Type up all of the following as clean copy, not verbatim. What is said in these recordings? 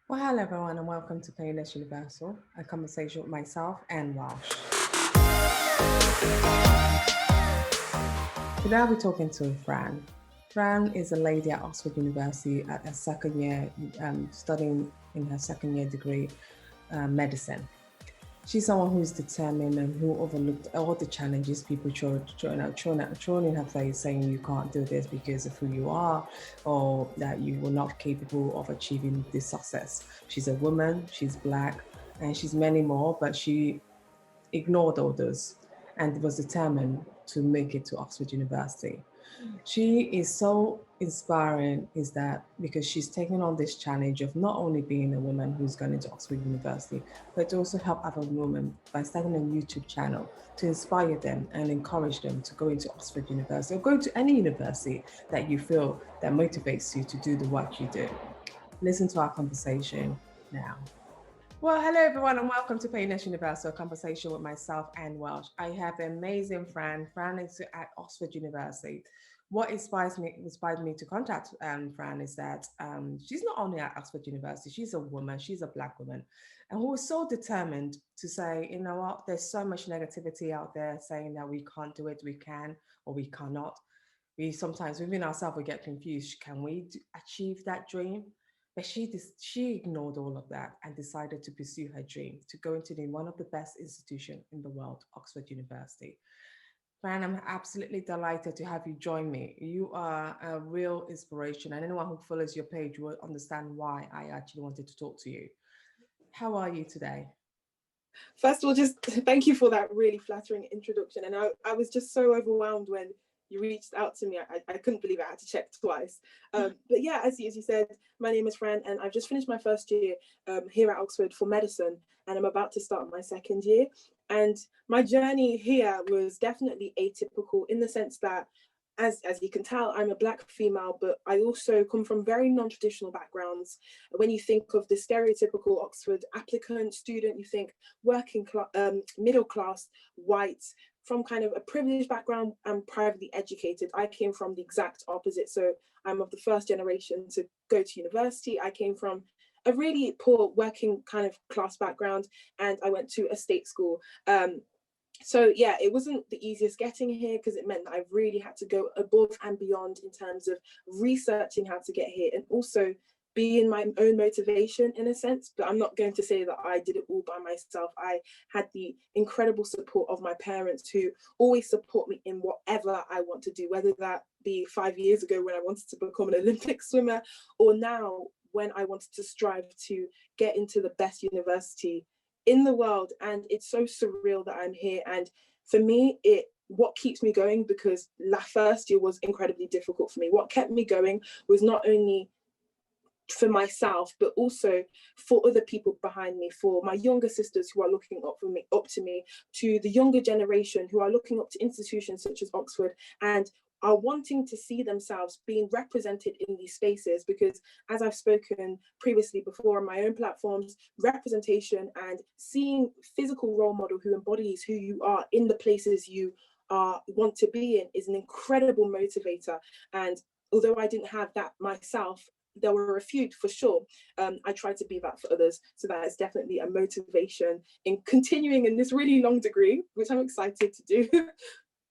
Well, hello everyone, and welcome to Painless Universal, a conversation with myself and Welsh. Today I'll be talking to Fran. Fran is a lady at Oxford University at her second year, studying in her second year degree, medicine. She's someone who's determined and who overlooked all the challenges people thrown in her face, saying you can't do this because of who you are, or that you were not capable of achieving this success. She's a woman, she's black, and she's many more, but she ignored all those and was determined to make it to Oxford University. She is so inspiring, is that because she's taken on this challenge of not only being a woman who's gone into Oxford University, but to also help other women by starting a YouTube channel to inspire them and encourage them to go into Oxford University or go to any university that you feel that motivates you to do the work you do. Listen to our conversation now. Well, hello everyone, and welcome to Painless Universal, a conversation with myself and Welsh. I have the amazing Fran. Fran is at Oxford University. What inspired me to contact Fran is that she's not only at Oxford University, she's a woman, she's a black woman, and who was so determined to say, you know what, there's so much negativity out there saying that we can't do it, we can, or we cannot. We sometimes within ourselves we get confused. Can we achieve that dream? But she ignored all of that and decided to pursue her dream to go into one of the best institutions in the world, Oxford University. Fran, I'm absolutely delighted to have you join me. You are a real inspiration, and anyone who follows your page will understand why I actually wanted to talk to you. How are you today? First of all, just thank you for that really flattering introduction. And I was just so overwhelmed when you reached out to me. I couldn't believe it. I had to check twice. But yeah, as you said, my name is Fran, and I've just finished my first year here at Oxford for medicine, and I'm about to start my second year. And my journey here was definitely atypical in the sense that as you can tell, I'm a black female, but I also come from very non-traditional backgrounds. When you think of the stereotypical Oxford applicant student, you think middle class, white, from kind of a privileged background and privately educated. I came from the exact opposite. So I'm of the first generation to go to university. I came from a really poor working kind of class background, and I went to a state school. So yeah, it wasn't the easiest getting here because it meant that I really had to go above and beyond in terms of researching how to get here and also being my own motivation in a sense. But I'm not going to say that I did it all by myself. I had the incredible support of my parents who always support me in whatever I want to do, whether that be 5 years ago when I wanted to become an Olympic swimmer, or now when I wanted to strive to get into the best university in the world. And it's so surreal that I'm here. And for me, what keeps me going, because la first year was incredibly difficult for me, what kept me going was not only for myself but also for other people behind me, for my younger sisters who are looking up to me, to the younger generation who are looking up to institutions such as Oxford and are wanting to see themselves being represented in these spaces. Because as I've spoken previously before on my own platforms, representation and seeing physical role model who embodies who you are in the places you want to be in is an incredible motivator. And although I didn't have that myself, there were a few for sure. I tried to be that for others. So that is definitely a motivation in continuing in this really long degree, which I'm excited to do.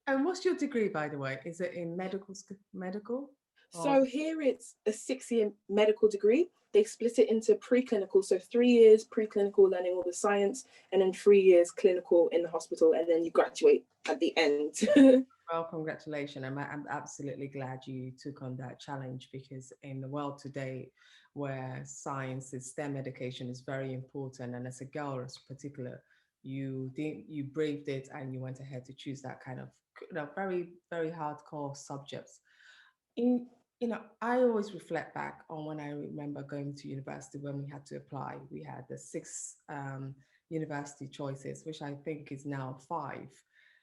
And what's your degree, by the way? Is it in medical? So here it's a 6-year medical degree. They split it into preclinical, so 3 years preclinical, learning all the science, and then 3 years clinical in the hospital, and then you graduate at the end. Well, congratulations. I'm absolutely glad you took on that challenge, because in the world today where science is STEM education is very important, and as a girl in particular, you braved it and you went ahead to choose that kind of very, very hardcore subjects. In I always reflect back on when I remember going to university when we had to apply. We had the six university choices, which I think is now five.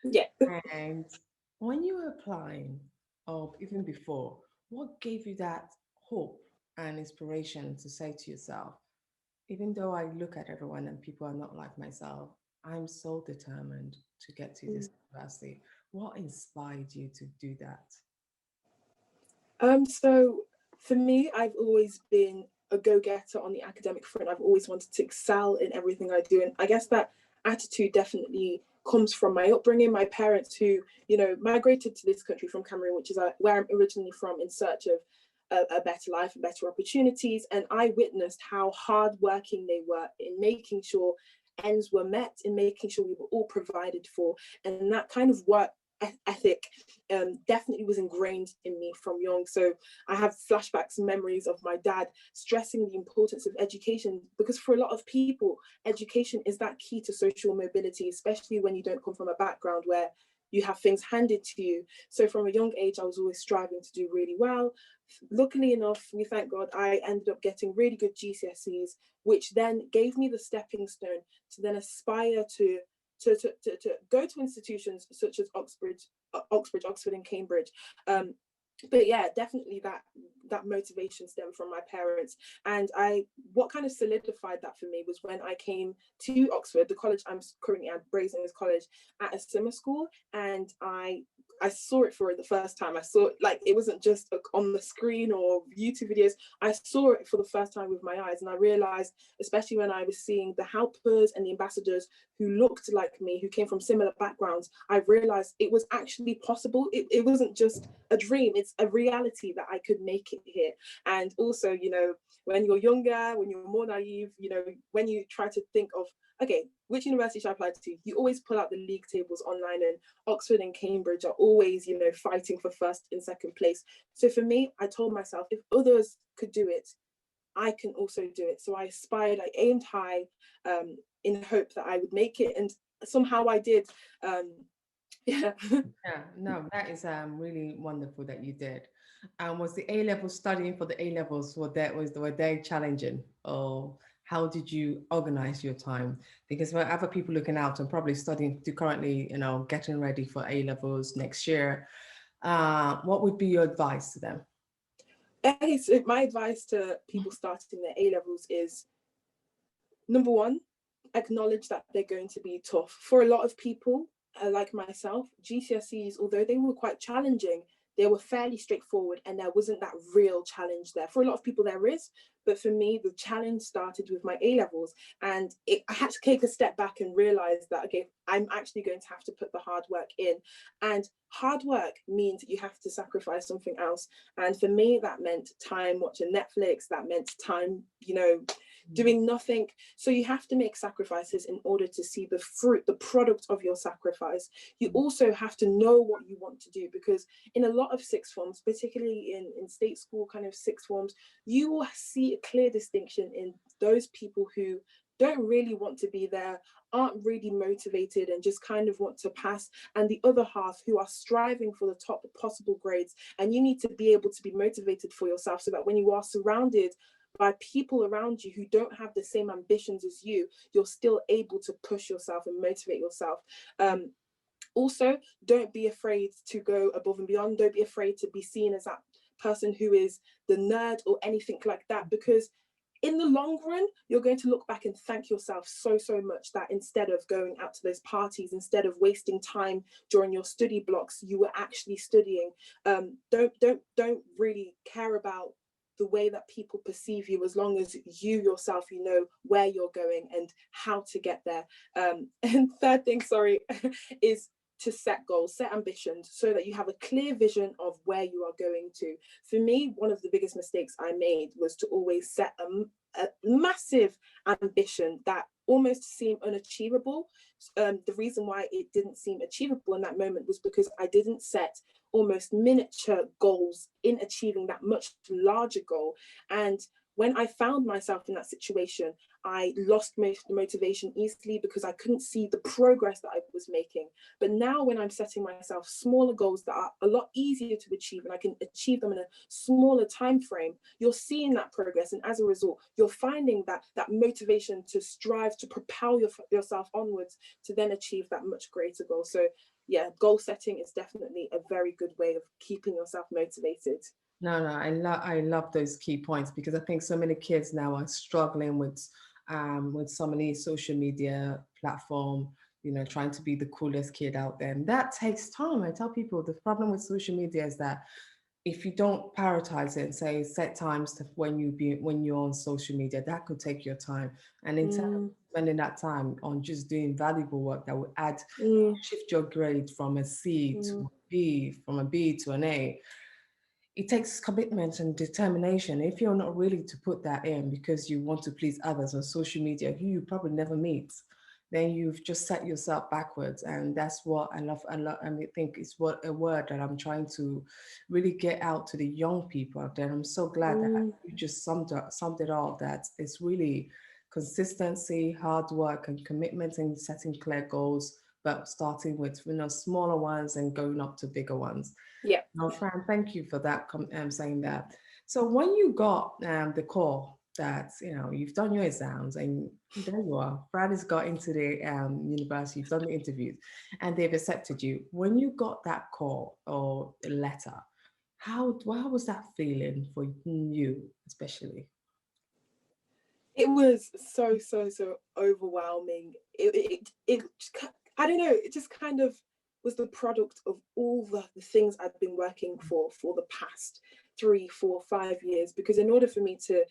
Yeah. And when you were applying, or even before, what gave you that hope and inspiration to say to yourself, even though I look at everyone and people are not like myself, I'm so determined to get to this university? What inspired you to do that? So for me, I've always been a go-getter on the academic front. I've always wanted to excel in everything I do. And I guess that attitude definitely comes from my upbringing. My parents who, you know, migrated to this country from Cameroon, which is where I'm originally from, in search of a better life and better opportunities. And I witnessed how hardworking they were in making sure ends were met, in making sure we were all provided for. And that kind of work ethic definitely was ingrained in me from young. So I have flashbacks and memories of my dad stressing the importance of education, because for a lot of people, education is that key to social mobility, especially when you don't come from a background where you have things handed to you. So from a young age, I was always striving to do really well. Luckily enough, we thank God, I ended up getting really good GCSEs, which then gave me the stepping stone to then aspire to go to institutions such as Oxford and Cambridge. But yeah, definitely that motivation stemmed from my parents. And what kind of solidified that for me was when I came to Oxford, the college I'm currently at, Brasenose College, at a summer school, and I saw it for the first time. I saw it, like, it wasn't just on the screen or YouTube videos. I saw it for the first time with my eyes, and I realized, especially when I was seeing the helpers and the ambassadors who looked like me, who came from similar backgrounds, I realized it was actually possible. It wasn't just a dream, it's a reality that I could make it here. And also, you know, when you're younger, when you're more naive, you know, when you try to think of, okay, which university should I apply to? You always pull out the league tables online, and Oxford and Cambridge are always, you know, fighting for first and second place. So for me, I told myself, if others could do it, I can also do it. So I aspired, I aimed high, in hope that I would make it, and somehow I did. Yeah. Yeah, no, that is really wonderful that you did. Was the A level studying for the A levels, were they challenging, or how did you organize your time? Because for other people looking out and probably studying to currently, you know, getting ready for A levels next year, what would be your advice to them? Okay, so my advice to people starting their A levels is, number one, acknowledge that they're going to be tough. For a lot of people, like myself, GCSEs, although they were quite challenging, they were fairly straightforward, and there wasn't that real challenge there. For a lot of people, there is, but for me, the challenge started with my A levels, and I had to take a step back and realize that, okay, I'm actually going to have to put the hard work in, and hard work means you have to sacrifice something else. And for me, that meant time watching Netflix. That meant time, you know, doing nothing. So you have to make sacrifices in order to see the fruit, the product of your sacrifice. You also have to know what you want to do, because in a lot of sixth forms, particularly in state school kind of sixth forms, you will see a clear distinction in those people who don't really want to be there, aren't really motivated, and just kind of want to pass, and the other half who are striving for the top possible grades. And you need to be able to be motivated for yourself, so that when you are surrounded by people around you who don't have the same ambitions as you, you're still able to push yourself and motivate yourself. Also, don't be afraid to go above and beyond. Don't be afraid to be seen as that person who is the nerd or anything like that, because in the long run, you're going to look back and thank yourself so much that instead of going out to those parties, instead of wasting time during your study blocks, you were actually studying. Don't really care about the way that people perceive you, as long as you yourself, you know where you're going and how to get there. And third thing, sorry, is to set goals, set ambitions, so that you have a clear vision of where you are going to. For me, one of the biggest mistakes I made was to always set a massive ambition that almost seemed unachievable. The reason why it didn't seem achievable in that moment was because I didn't set almost miniature goals in achieving that much larger goal. And when I found myself in that situation, I lost motivation easily, because I couldn't see the progress that I was making. But now, when I'm setting myself smaller goals that are a lot easier to achieve, and I can achieve them in a smaller time frame, you're seeing that progress, and as a result, you're finding that motivation to strive to propel yourself onwards to then achieve that much greater goal. So yeah, goal setting is definitely a very good way of keeping yourself motivated. No, I love those key points, because I think so many kids now are struggling with so many social media platform, you know, trying to be the coolest kid out there. And that takes time. I tell people the problem with social media is that if you don't prioritize it and say set times to when you're on social media, that could take your time. And instead of Mm, spending that time on just doing valuable work that will add, mm, shift your grade from a C to mm, a B, from a B to an A, it takes commitment and determination. If you're not really to put that in because you want to please others on social media who you probably never meet, then you've just set yourself backwards. And that's what I love. And I think it's what a word that I'm trying to really get out to the young people out there. I'm so glad that mm. you just summed it all. That it's really consistency, hard work, and commitment in setting clear goals, but starting with smaller ones and going up to bigger ones. Yeah. No, Fran, thank you for that, saying that. So when you got the call that, you've done your exams and there you are, Fran has got into the university, you've done the interviews and they've accepted you. When you got that call or a letter, how was that feeling for you, especially? It was so overwhelming. I don't know, it just kind of was the product of all the things I'd been working for the past 3, 4, 5 years. Because in order for me to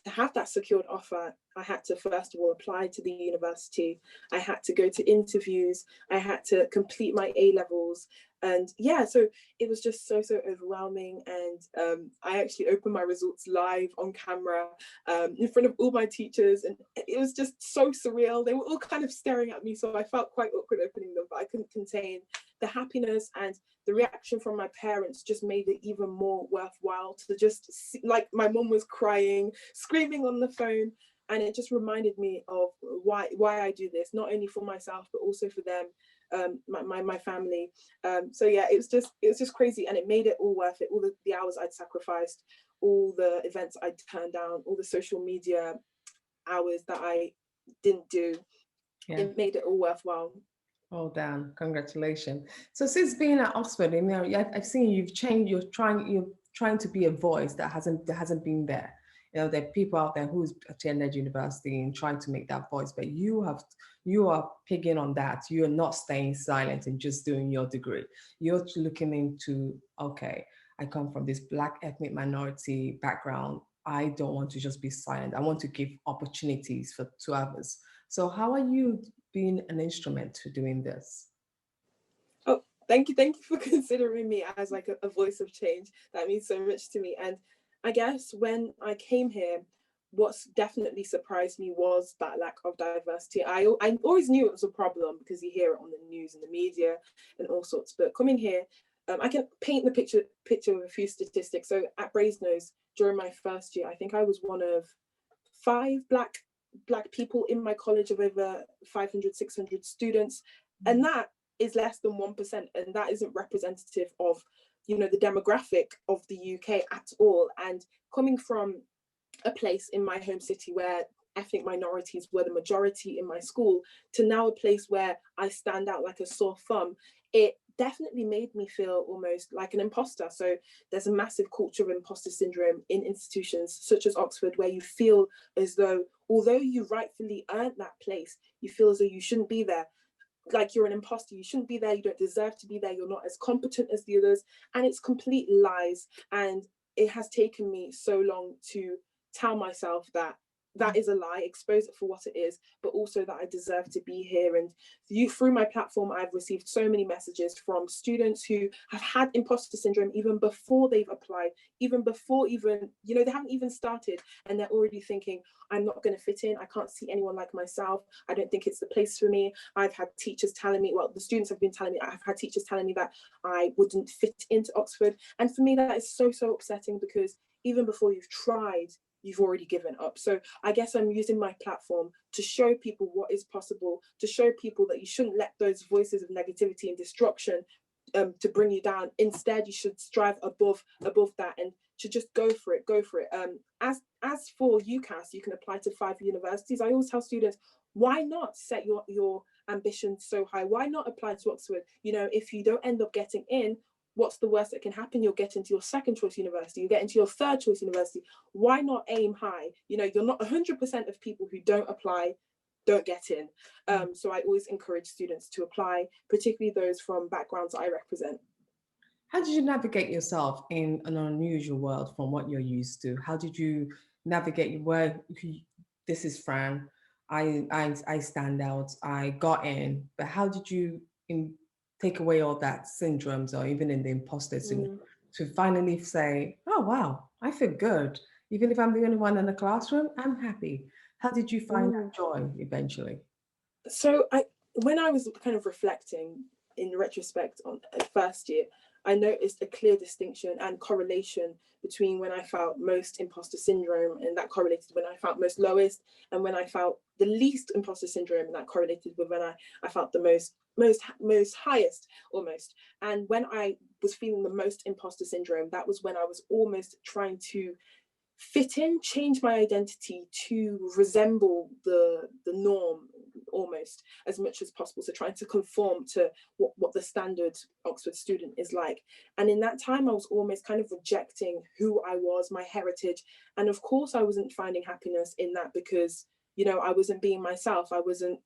have that secured offer, I had to first of all apply to the university. I had to go to interviews. I had to complete my A levels. And yeah, so it was just so overwhelming. And I actually opened my results live on camera in front of all my teachers, and it was just so surreal. They were all kind of staring at me, so I felt quite awkward opening them, but I couldn't contain the happiness, and the reaction from my parents just made it even more worthwhile to just see, like my mum was crying, screaming on the phone, and it just reminded me of why I do this, not only for myself but also for them, my family. So yeah, it was just crazy, and it made it all worth it. All the hours I'd sacrificed, all the events I turned down, all the social media hours that I didn't do, Yeah. it made it all worthwhile. Well done. Congratulations. So since being at Oxford, I've seen you've changed. You're trying to be a voice that hasn't been there. There are people out there who's attended university and trying to make that voice, but you are picking on that. You are not staying silent and just doing your degree. You're looking into, okay, I come from this Black ethnic minority background. I don't want to just be silent. I want to give opportunities to others. So how are you being an instrument to doing this? Oh, thank you for considering me as like a voice of change. That means so much to me. And I guess when I came here, what's definitely surprised me was that lack of diversity. I always knew it was a problem because you hear it on the news and the media and all sorts. But coming here, I can paint the picture with a few statistics. So at Brasenose, during my first year, I think I was one of five black people in my college of over 500, 600 students, and that is less than 1%, and that isn't representative of the demographic of the UK at all. And coming from a place in my home city where ethnic minorities were the majority in my school to now a place where I stand out like a sore thumb, it definitely made me feel almost like an imposter. So there's a massive culture of imposter syndrome in institutions such as Oxford, where you feel as though, although you rightfully earned that place, you feel as though you shouldn't be there, like you're an imposter, you shouldn't be there, you don't deserve to be there, you're not as competent as the others. And it's complete lies. And it has taken me so long to tell myself that that is a lie, expose it for what it is, but also that I deserve to be here. And through my platform, I've received so many messages from students who have had imposter syndrome even before they've applied, even before they haven't even started, and they're already thinking, I'm not going to fit in, I can't see anyone like myself, I don't think it's the place for me. I've had teachers telling me, well, the students have been telling me, I've had teachers telling me that I wouldn't fit into Oxford. And for me, that is so upsetting, because even before you've tried, you've already given up. So I guess I'm using my platform to show people what is possible, to show people that you shouldn't let those voices of negativity and destruction to bring you down. Instead, you should strive above that, and to just go for it. As for UCAS, you can apply to 5 universities. I always tell students, why not set your ambitions so high? Why not apply to Oxford? If you don't end up getting in, what's the worst that can happen? You'll get into your second choice university, you get into your third choice university. Why not aim high? You're not 100% of people who don't apply don't get in. So I always encourage students to apply, particularly those from backgrounds I represent. How did you navigate yourself in an unusual world from what you're used to? How did you navigate where this is Fran? I stand out. I got in, but how did you take away all that syndromes or even in the imposter syndrome Mm, to finally say, "Oh wow, I feel good. Even if I'm the only one in the classroom, I'm happy." How did you find mm. that joy eventually? So when I was kind of reflecting in retrospect on first year, I noticed a clear distinction and correlation between when I felt most imposter syndrome, and that correlated when I felt most lowest, and when I felt the least imposter syndrome, and that correlated with when I felt the most highest almost. And when I was feeling the most imposter syndrome, that was when I was almost trying to fit in, change my identity to resemble the norm almost as much as possible. So trying to conform to what the standard Oxford student is like. And in that time, I was almost kind of rejecting who I was, my heritage. And of course, I wasn't finding happiness in that because, you know, I wasn't being myself. I wasn't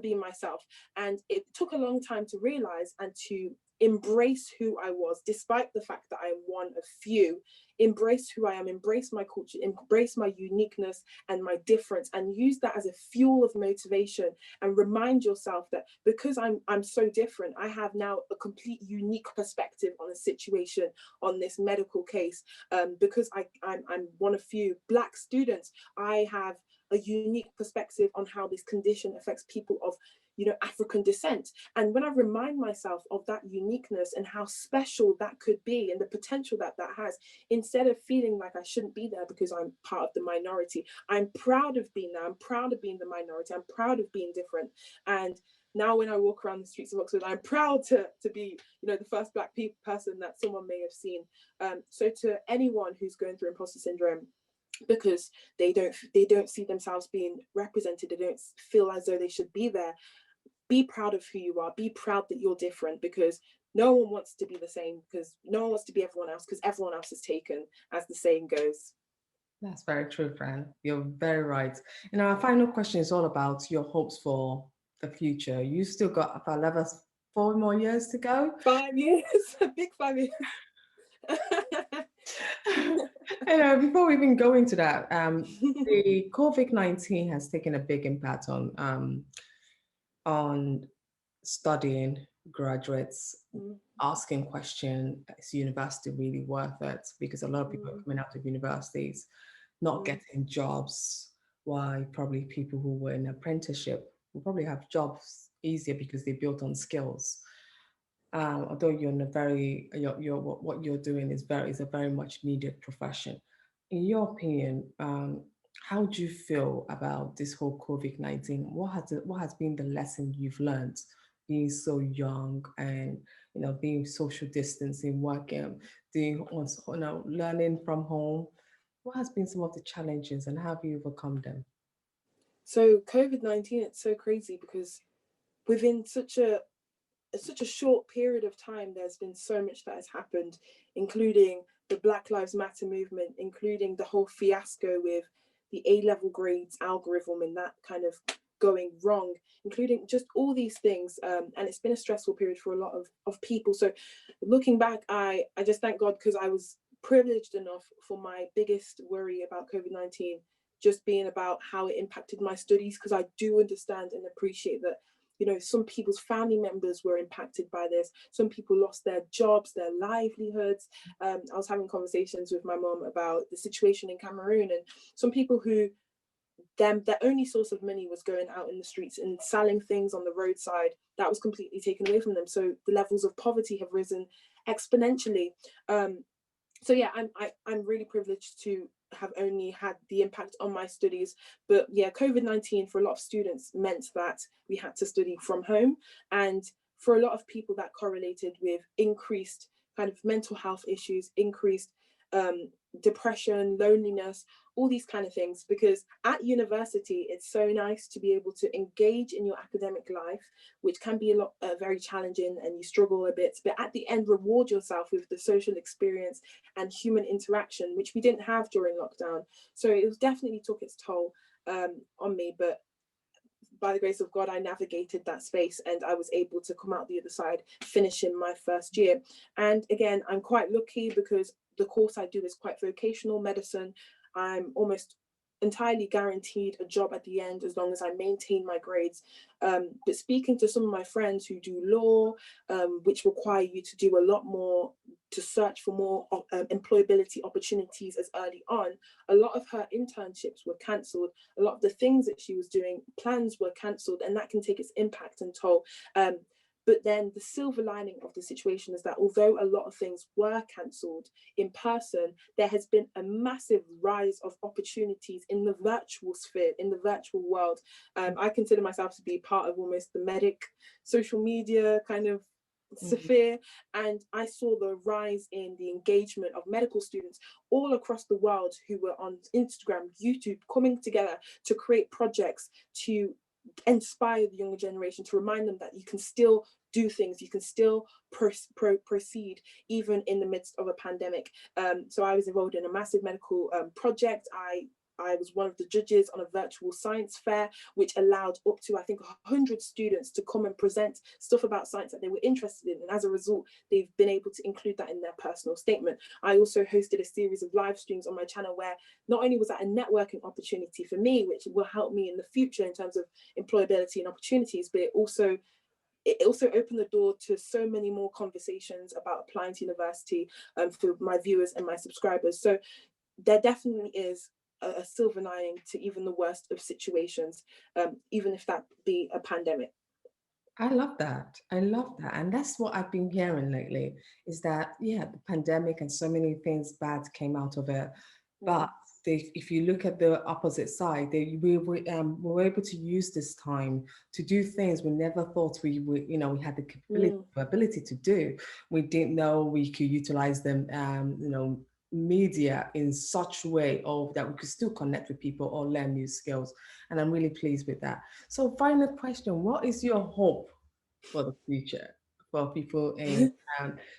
being myself. And it took a long time to realize and to embrace who I was, despite the fact that I am one of few. Embrace who I am, embrace my culture, embrace my uniqueness and my difference, and use that as a fuel of motivation. And remind yourself that because I'm so different, I have now a complete unique perspective on a situation, on this medical case. Because I'm one of few Black students, I have a unique perspective on how this condition affects people of, you know, African descent. And when I remind myself of that uniqueness and how special that could be and the potential that that has, instead of feeling like I shouldn't be there because I'm part of the minority, I'm proud of being there. I'm proud of being the minority. I'm proud of being different. And now when I walk around the streets of Oxford, I'm proud to be, you know, the first Black person that someone may have seen. So to anyone who's going through imposter syndrome, because they don't see themselves being represented, they don't feel as though they should be there, be proud of who you are, be proud that you're different, because no one wants to be the same, because no one wants to be everyone else, because everyone else is taken, as the saying goes. That's very true, Fran. You're very right. And our final question is all about your hopes for the future. You still got about 11, 4 more years to go. 5 years. A big 5 years. Before we even go into that, the COVID-19 has taken a big impact on studying graduates, Mm, asking question, is university really worth it? Because a lot of people are mm, coming out of universities not mm. getting jobs, why probably people who were in apprenticeship will probably have jobs easier because they built on skills. Although you're in a very, what you're doing is a very much needed profession. In your opinion, how do you feel about this whole COVID-19? What has been the lesson you've learned being so young and being social distancing, working, doing learning from home? What has been some of the challenges and how have you overcome them? So COVID-19, it's so crazy because within such a short period of time, there's been so much that has happened, including the Black Lives Matter movement, including the whole fiasco with the A-level grades algorithm and that kind of going wrong, including just all these things. And it's been a stressful period for a lot of people. So looking back, I just thank God, because I was privileged enough for my biggest worry about COVID-19 just being about how it impacted my studies, because I do understand and appreciate that, you know, some people's family members were impacted by this. Some people lost their jobs, their livelihoods. I was having conversations with my mom about the situation in Cameroon, and some people who their only source of money was going out in the streets and selling things on the roadside. That was completely taken away from them. So the levels of poverty have risen exponentially. So yeah, I'm really privileged to have only had the impact on my studies. But yeah, COVID-19 for a lot of students meant that we had to study from home. And for a lot of people, that correlated with increased kind of mental health issues, increased um, depression, loneliness, all these kind of things. Because at university, it's so nice to be able to engage in your academic life, which can be a lot very challenging and you struggle a bit. But at the end, reward yourself with the social experience and human interaction, which we didn't have during lockdown. So it was definitely took its toll on me. But by the grace of God, I navigated that space and I was able to come out the other side, finishing my first year. And again, I'm quite lucky because the course I do is quite vocational medicine. I'm almost entirely guaranteed a job at the end as long as I maintain my grades. But speaking to some of my friends who do law, which require you to do a lot more, to search for more employability opportunities as early on, a lot of her internships were cancelled. A lot of the things that she was doing, plans were cancelled, and that can take its impact and toll. But then the silver lining of the situation is that although a lot of things were cancelled in person, there has been a massive rise of opportunities in the virtual sphere, in the virtual world. I consider myself to be part of almost the medic social media kind of sphere, and I saw the rise in the engagement of medical students all across the world who were on Instagram, YouTube, coming together to create projects to inspire the younger generation, to remind them that you can still do things, you can still proceed even in the midst of a pandemic. So I was involved in a massive medical project. I was one of the judges on a virtual science fair, which allowed up to, I think, 100 students to come and present stuff about science that they were interested in. And as a result, they've been able to include that in their personal statement. I also hosted a series of live streams on my channel where not only was that a networking opportunity for me, which will help me in the future in terms of employability and opportunities, but it also opened the door to so many more conversations about applying to university for my viewers and my subscribers. So there definitely is a silver lining to even the worst of situations, even if that be a pandemic. I love that. I love that. And that's what I've been hearing lately is that, yeah, the pandemic and so many things bad came out of it. But if you look at the opposite side, we were able to use this time to do things we never thought we would, we had the ability to do. We didn't know we could utilize them, media in such a way of that we could still connect with people or learn new skills. And I'm really pleased with that. So final question, what is your hope for the future for people in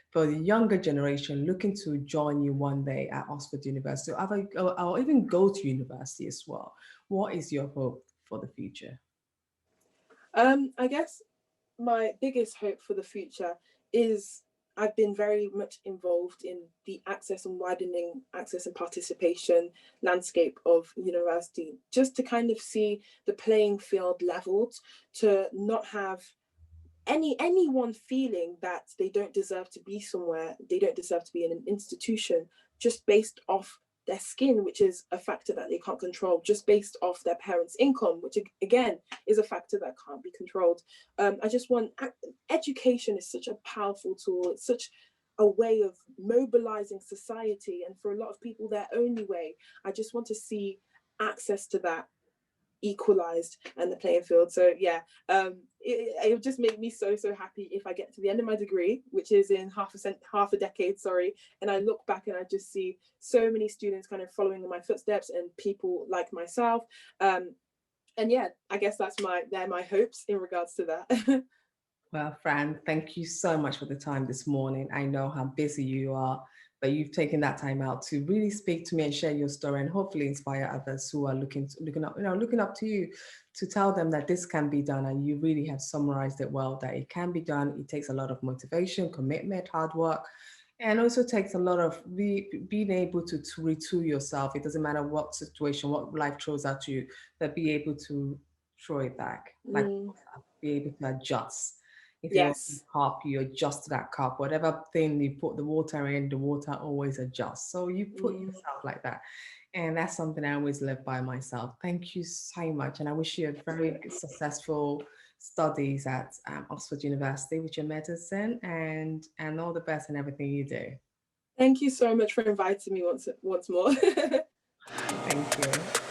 for the younger generation looking to join you one day at Oxford University or even go to university as well? What is your hope for the future? I guess my biggest hope for the future is I've been very much involved in the access and widening access and participation landscape of university, just to kind of see the playing field leveled, to not have anyone feeling that they don't deserve to be somewhere, they don't deserve to be in an institution just based off their skin, which is a factor that they can't control, just based off their parents' income, which again is a factor that can't be controlled. I just want, education is such a powerful tool. It's such a way of mobilizing society, and for a lot of people, their only way. I just want to see access to that equalized and the playing field. So yeah, it would just make me so happy if I get to the end of my degree, which is in half a decade, and I look back and I just see so many students kind of following in my footsteps and people like myself. And yeah, I guess they're my hopes in regards to that. Well, Fran, thank you so much for the time this morning. I know how busy you are, but you've taken that time out to really speak to me and share your story, and hopefully inspire others who are looking up to you, to tell them that this can be done. And you really have summarized it well, that it can be done. It takes a lot of motivation, commitment, hard work, and also takes a lot of being able to retool yourself. It doesn't matter what situation, what life throws at you, but be able to throw it back, like be able to adjust. If you're in Yes. a cup, you adjust that cup. Whatever thing you put the water in, the water always adjusts. So you put yourself like that. And that's something I always live by myself. Thank you so much. And I wish you a very successful studies at Oxford University with your medicine, and all the best in everything you do. Thank you so much for inviting me once more. Thank you.